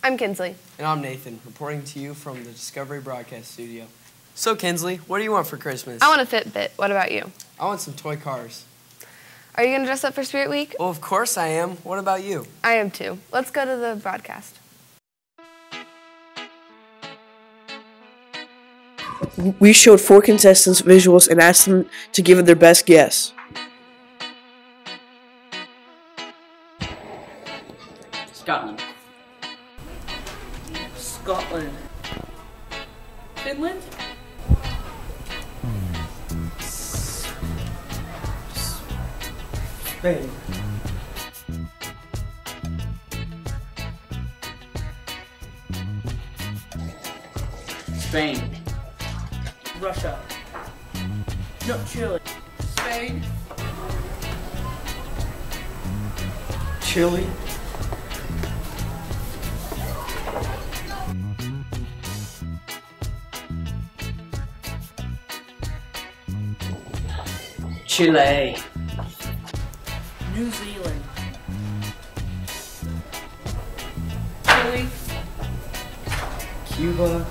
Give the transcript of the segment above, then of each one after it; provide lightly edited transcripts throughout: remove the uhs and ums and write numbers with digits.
I'm Kinsley. And I'm Nathan, reporting to you from the Discovery Broadcast Studio. So, Kinsley, what do you want for Christmas? I want a Fitbit. What about you? I want some toy cars. Are you going to dress up for Spirit Week? Well, of course I am. What about you? I am too. Let's go to the broadcast. We showed 4 contestants visuals and asked them to give it their best guess. Scotland. Scotland. Finland? Spain. Spain. Russia. No, Chile. Spain. Chile. Chile. New Zealand. Chile. Cuba.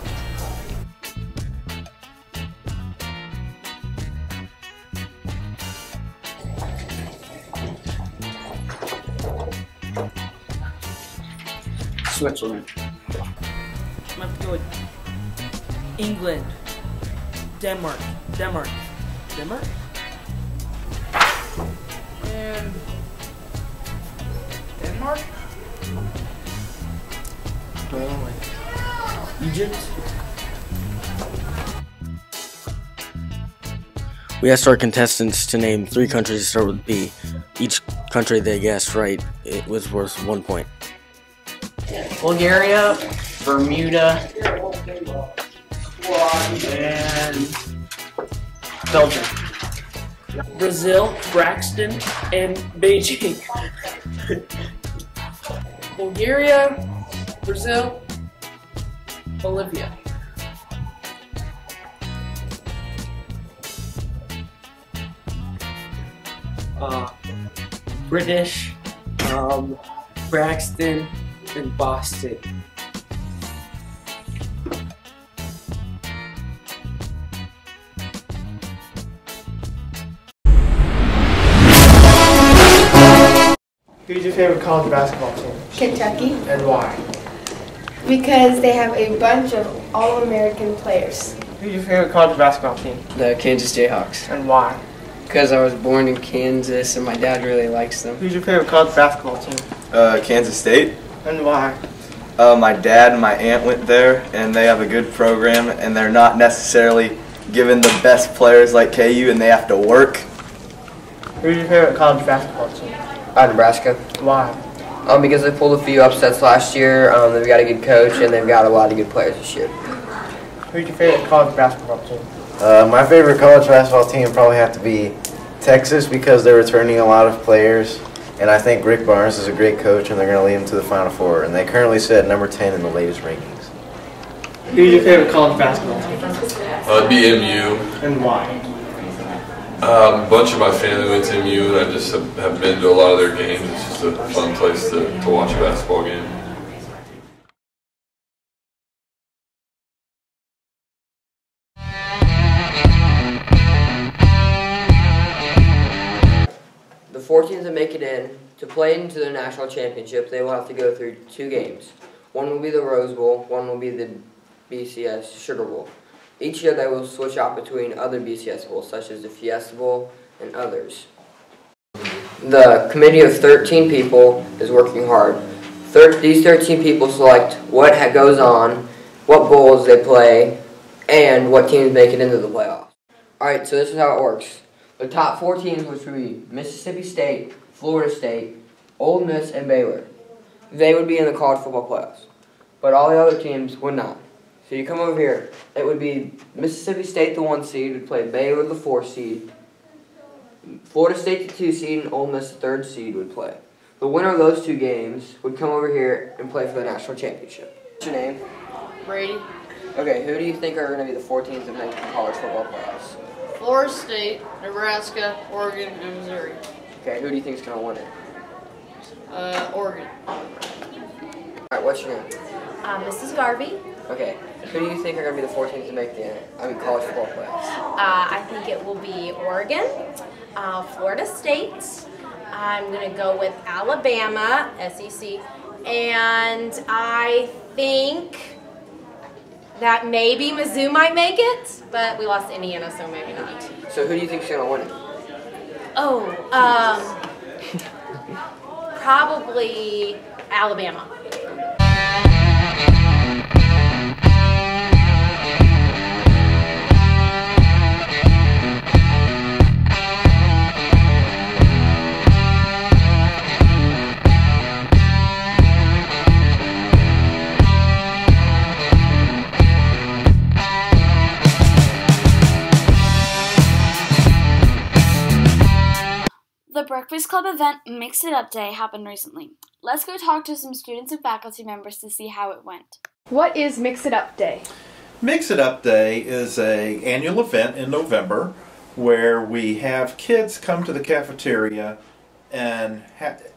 Switzerland. I'm going to go with England. Denmark. Denmark. And Denmark? Egypt? We asked our contestants to name 3 countries that start with B. Each country they guessed right, it was worth 1 point. Bulgaria, Bermuda, and Belgium. Brazil, Braxton, and Beijing. Bulgaria, Brazil, Bolivia. British, Braxton, and Boston. Who's your favorite college basketball team? Kentucky, And why? because they have a bunch of All-American players. Who's your favorite college basketball team? The Kansas Jayhawks. And why? Because I was born in Kansas and my dad really likes them. Who's your favorite college basketball team? Kansas State. And why? My dad and my aunt went there, and they have a good program, and they're not necessarily given the best players like KU, and they have to work. Who's your favorite college basketball team? Nebraska. Why? Because they pulled a few upsets last year. They've got a good coach and they've got a lot of good players this year. Who's your favorite college basketball team? My favorite college basketball team would probably have to be Texas because they're returning a lot of players. And I think Rick Barnes is a great coach and they're going to lead them to the Final Four. And they currently sit at number 10 in the latest rankings. Who's your favorite college basketball team? It'd be MU. And why? A bunch of my family went to MU, and I just have been to a lot of their games. It's just a fun place to watch a basketball game. The 4 teams that make it in, to play into the national championship, they will have to go through 2 games. One will be the Rose Bowl, one will be the BCS Sugar Bowl. Each year they will switch out between other BCS bowls, such as the Fiesta Bowl and others. The committee of 13 people is working hard. These 13 people select what goes on, what bowls they play, and what teams make it into the playoffs. Alright, so this is how it works. The top 4 teams, which would be Mississippi State, Florida State, Ole Miss, and Baylor, they would be in the college football playoffs. But all the other teams would not. So you come over here, it would be Mississippi State, the 1 seed, would play Baylor, the 4 seed. Florida State, the 2 seed, and Ole Miss, the 3rd seed, would play. The winner of those 2 games would come over here and play for the national championship. What's your name? Brady. Okay, who do you think are going to be the 4 teams that make the college football playoffs? Florida State, Nebraska, Oregon, and Missouri. Okay, who do you think is going to win it? Oregon. Alright, what's your name? Mrs. Garvey. Okay. Who do you think are going to be the 4 teams to make the college football playoffs? I think it will be Oregon, Florida State. I'm going to go with Alabama, SEC, and I think that maybe Mizzou might make it, but we lost to Indiana, so maybe not. So who do you think is going to win it? Oh, probably Alabama. The Breakfast Club event Mix It Up Day happened recently. Let's go talk to some students and faculty members to see how it went. What is Mix It Up Day? Mix It Up Day is an annual event in November where we have kids come to the cafeteria and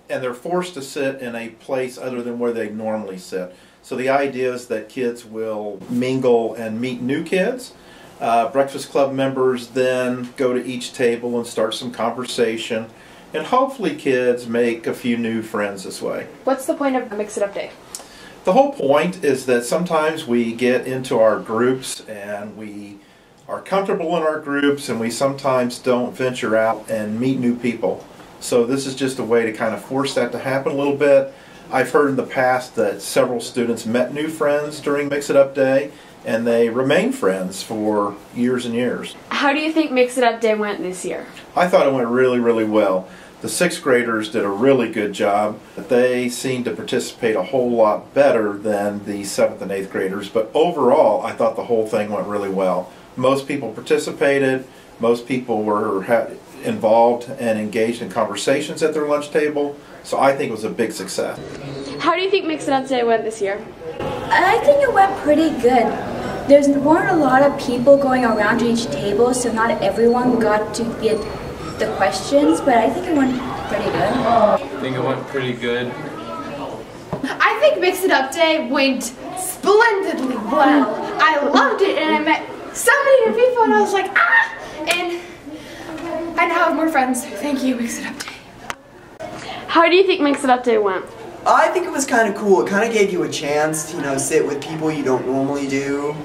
they're forced to sit in a place other than where they normally sit. So the idea is that kids will mingle and meet new kids. Breakfast Club members then go to each table and start some conversation, and hopefully kids make a few new friends this way. What's the point of Mix It Up Day? The whole point is that sometimes we get into our groups and we are comfortable in our groups, and we sometimes don't venture out and meet new people. So this is just a way to kind of force that to happen a little bit. I've heard in the past that several students met new friends during Mix It Up Day, and they remain friends for years and years. How do you think Mix It Up Day went this year? I thought it went really, really well. The 6th graders did a really good job. They seemed to participate a whole lot better than the 7th and 8th graders, but overall I thought the whole thing went really well. Most people participated, most people were involved and engaged in conversations at their lunch table, so I think it was a big success. How do you think Mix It Up Day went this year? I think it went pretty good. There weren't a lot of people going around to each table, so not everyone got to get the questions, but I think it went pretty good. I think it went pretty good. I think Mix It Up Day went splendidly well. I loved it, and I met so many new people, and I was like, ah! And I now have more friends. Thank you, Mix It Up Day. How do you think Mix It Up Day went? I think it was kind of cool. It kind of gave you a chance to, sit with people you don't normally do,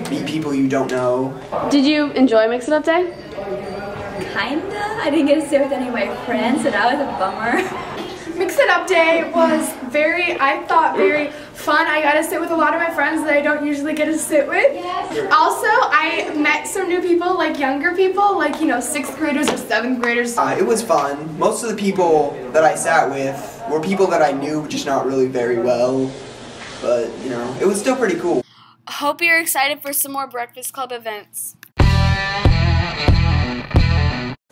meet people you don't know. Did you enjoy Mix It Up Day? Kinda. I didn't get to sit with any of my friends, so that was a bummer. Mix It Up Day was I thought very fun. I got to sit with a lot of my friends that I don't usually get to sit with. Yes. Also, I met some new people, like younger people, like, 6th graders or 7th graders. It was fun. Most of the people that I sat with were people that I knew, just not really very well. But, it was still pretty cool. Hope you're excited for some more Breakfast Club events.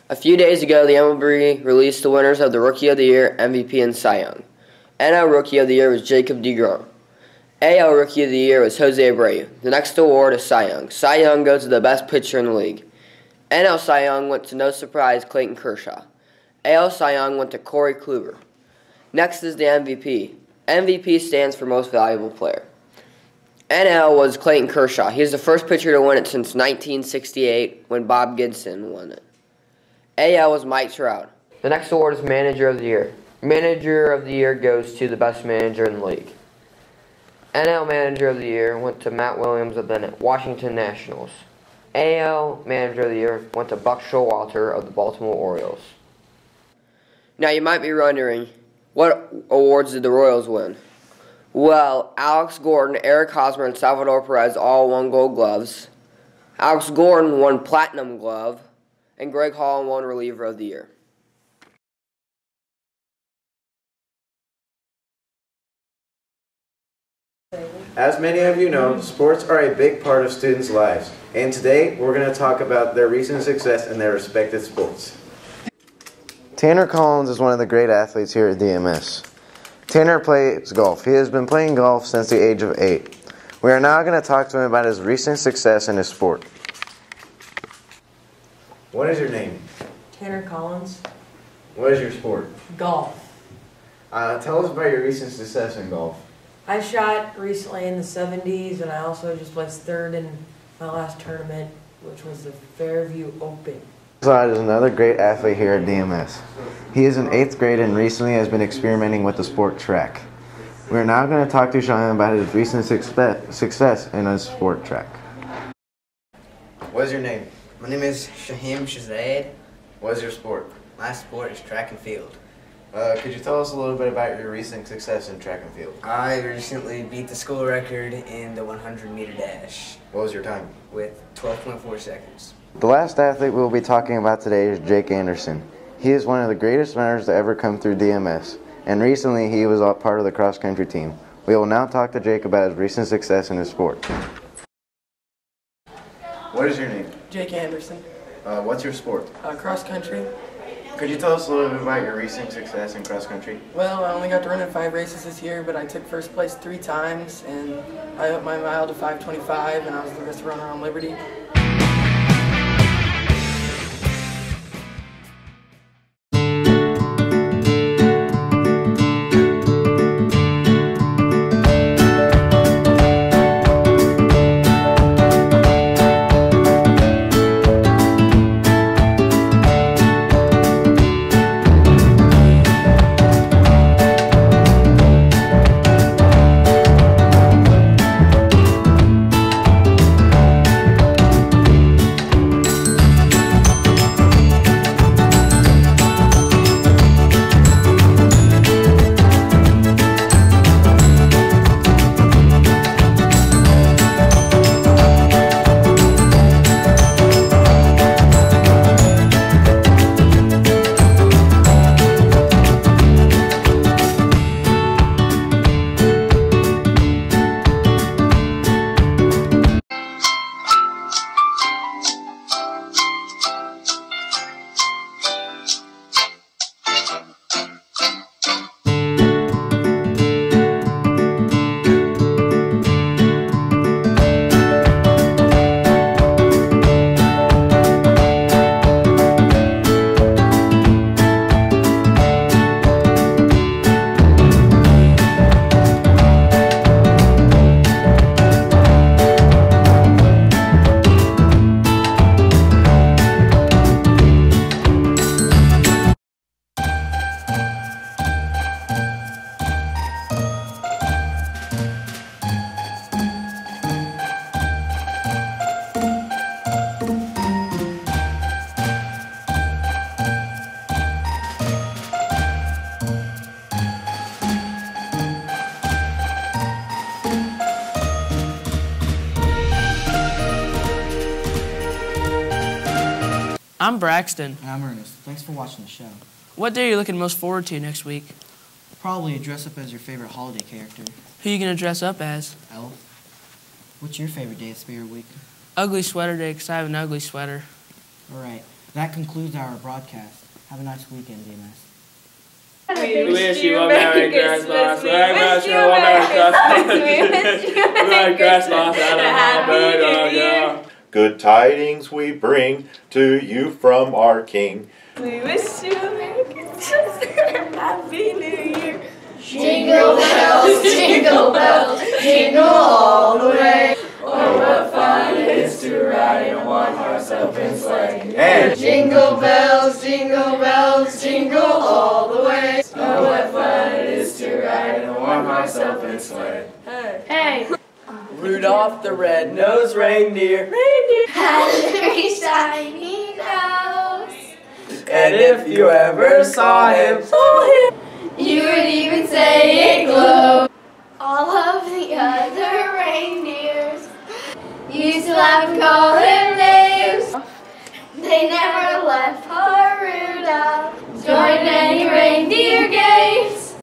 A few days ago, the MLB released the winners of the Rookie of the Year, MVP, and Cy Young. NL Rookie of the Year was Jacob deGrom. AL Rookie of the Year was Jose Abreu. The next award is Cy Young. Cy Young goes to the best pitcher in the league. NL Cy Young went to, no surprise, Clayton Kershaw. AL Cy Young went to Corey Kluber. Next is the MVP. MVP stands for Most Valuable Player. NL was Clayton Kershaw. He is the first pitcher to win it since 1968 when Bob Gibson won it. AL was Mike Trout. The next award is Manager of the Year. Manager of the Year goes to the best manager in the league. NL Manager of the Year went to Matt Williams of the Washington Nationals. AL Manager of the Year went to Buck Showalter of the Baltimore Orioles. Now you might be wondering, what awards did the Royals win? Well, Alex Gordon, Eric Hosmer, and Salvador Perez all won Gold Gloves. Alex Gordon won Platinum Glove, and Greg Hall won Reliever of the Year. As many of you know, sports are a big part of students' lives, and today we're going to talk about their recent success in their respective sports. Tanner Collins is one of the great athletes here at DMS. Tanner plays golf. He has been playing golf since the age of 8. We are now going to talk to him about his recent success in his sport. What is your name? Tanner Collins. What is your sport? Golf. Tell us about your recent success in golf. I shot recently in the 70s, and I also just placed third in my last tournament, which was the Fairview Open. Zod is another great athlete here at DMS. He is in 8th grade and recently has been experimenting with the sport track. We are now going to talk to Shaheem about his recent success in his sport track. What is your name? My name is Shaheem Shazad. What is your sport? My sport is track and field. Could you tell us a little bit about your recent success in track and field? I recently beat the school record in the 100-meter dash. What was your time? With 12.4 seconds. The last athlete we will be talking about today is Jake Anderson. He is one of the greatest runners to ever come through DMS, and recently he was a part of the cross-country team. We will now talk to Jake about his recent success in his sport. What is your name? Jake Anderson. What's your sport? Cross country. Could you tell us a little bit about your recent success in cross country? Well, I only got to run in 5 races this year, but I took first place 3 times, and I upped my mile to 5:25, and I was the best runner on Liberty. I'm Braxton. And I'm Ernest. Thanks for watching the show. What day are you looking most forward to next week? Probably dress up as your favorite holiday character. Who are you going to dress up as? Elf. What's your favorite day of Spirit Week? Ugly sweater day, because I have an ugly sweater. All right. That concludes our broadcast. Have a nice weekend, DMS. We wish you a Merry Christmas. We wish you a Merry Christmas. We wish you a Merry Christmas and a Happy New Year. Good tidings we bring to you from our King. We wish you a Merry Christmas and a Happy New Year. Jingle bells, jingle all the way. Oh, what fun it is to ride in a one-horse open sleigh. And jingle bells, jingle all the way. Oh, what fun it is to ride in a one-horse open sleigh. Hey. Rudolph the red-nosed reindeer. Had a very shiny nose. And if you ever saw him, you would even say it glowed. All of the other reindeers used to laugh and call